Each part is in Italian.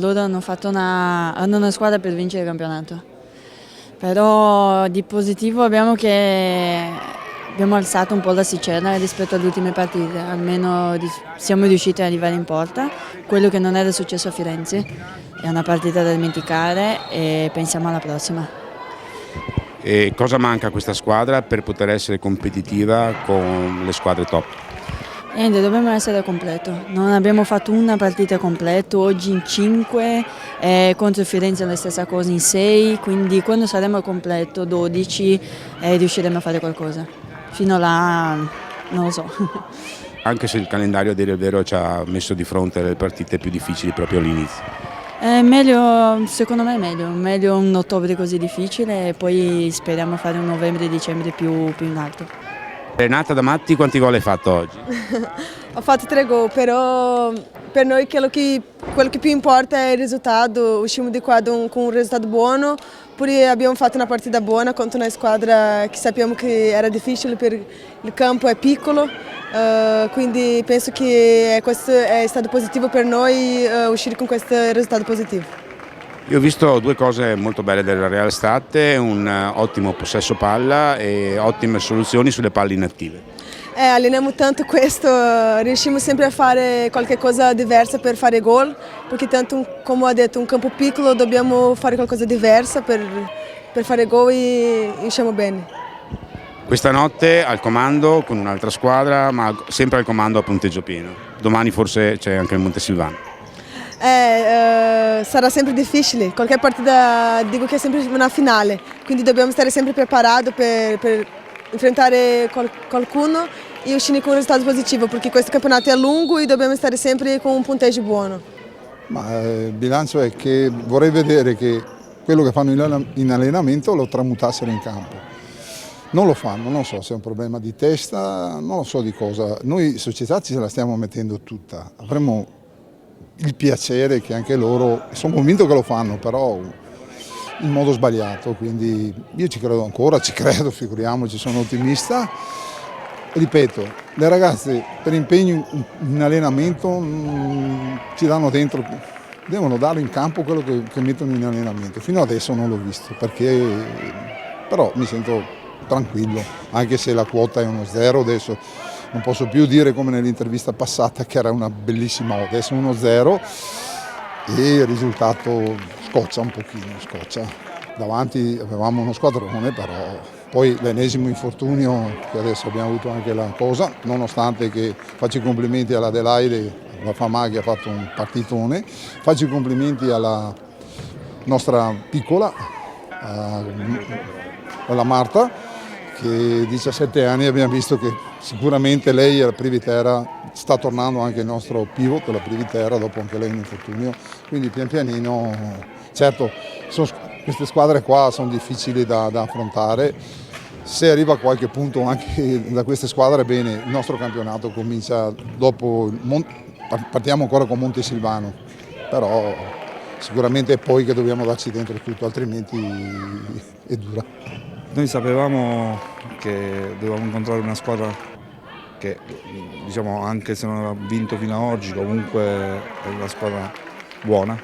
loro hanno una squadra per vincere il campionato. Però di positivo abbiamo alzato un po' l'asticella rispetto alle ultime partite, almeno siamo riusciti ad arrivare in porta, quello che non era successo a Firenze. È una partita da dimenticare e pensiamo alla prossima. E cosa manca a questa squadra per poter essere competitiva con le squadre top? Niente, dobbiamo essere completo. Non abbiamo fatto una partita completa, oggi in 5, contro Firenze la stessa cosa in 6, quindi quando saremo al completo, 12, riusciremo a fare qualcosa. Fino là non lo so. Anche se il calendario a dire il vero ci ha messo di fronte alle partite più difficili proprio all'inizio. Meglio, secondo me è meglio un ottobre così difficile e poi speriamo fare un novembre e dicembre più in alto. Renata Damatti, quanti gol hai fatto oggi? Ho fatto 3 gol, però per noi quello che più importa è il risultato. Uscimos di qua con un risultato buono, pure abbiamo fatto una partita buona contro una squadra che sappiamo che era difficile perché il campo è piccolo, quindi penso che questo è stato positivo per noi uscire con questo risultato positivo. Io ho visto due cose molto belle della Real State, un ottimo possesso palla e ottime soluzioni sulle palle inattive. Alleniamo tanto questo, riusciamo sempre a fare qualche cosa diversa per fare gol, perché tanto, come ho detto, un campo piccolo dobbiamo fare qualcosa di diverso per fare gol e usciamo bene. Questa notte al comando con un'altra squadra, ma sempre al comando a punteggio pieno. Domani forse c'è anche il Montesilvano. Sarà sempre difficile, qualche partita dico che è sempre una finale, quindi dobbiamo stare sempre preparati per enfrentare qualcuno e uscire con un risultato positivo, perché questo campionato è lungo e dobbiamo stare sempre con un punteggio buono. Il bilancio è che vorrei vedere che quello che fanno in allenamento lo tramutassero in campo. Non lo fanno, non so se è un problema di testa, non lo so di cosa. Noi società ci la stiamo mettendo tutta, avremmo il piacere che anche loro, sono convinto che lo fanno, però in modo sbagliato, quindi io ci credo ancora, figuriamoci, sono ottimista. Ripeto, le ragazze per impegno in allenamento ci danno dentro, devono dare in campo quello che mettono in allenamento. Fino adesso non l'ho visto, però mi sento tranquillo, anche se la quota è 1-0 adesso. Non posso più dire come nell'intervista passata che era una bellissima ode, adesso 1-0 e il risultato scoccia un pochino, scoccia. Davanti avevamo uno squadrone, però poi l'ennesimo infortunio che adesso abbiamo avuto anche la cosa, nonostante che faccio i complimenti all'Adelaide, la Famà che ha fatto un partitone, faccio i complimenti alla nostra piccola, alla Marta, che 17 anni abbiamo visto che sicuramente lei alla Privitera sta tornando anche il nostro pivot della Privitera dopo anche lei un infortunio, quindi pian pianino, certo queste squadre qua sono difficili da affrontare, se arriva a qualche punto anche da queste squadre bene, il nostro campionato comincia dopo, partiamo ancora con Montesilvano, però sicuramente è poi che dobbiamo darci dentro tutto, altrimenti è dura. Noi sapevamo che dovevamo incontrare una squadra che, diciamo, anche se non aveva vinto fino ad oggi, comunque è una squadra buona,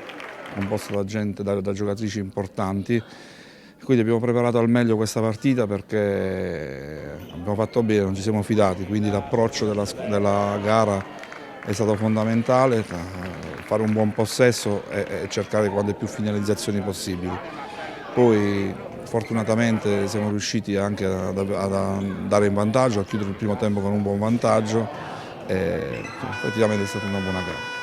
composta da gente, da giocatrici importanti. Quindi abbiamo preparato al meglio questa partita perché abbiamo fatto bene, non ci siamo fidati, quindi l'approccio della gara è stato fondamentale, fare un buon possesso e cercare quante più finalizzazioni possibili. Poi fortunatamente siamo riusciti anche ad andare in vantaggio, a chiudere il primo tempo con un buon vantaggio e effettivamente è stata una buona gara.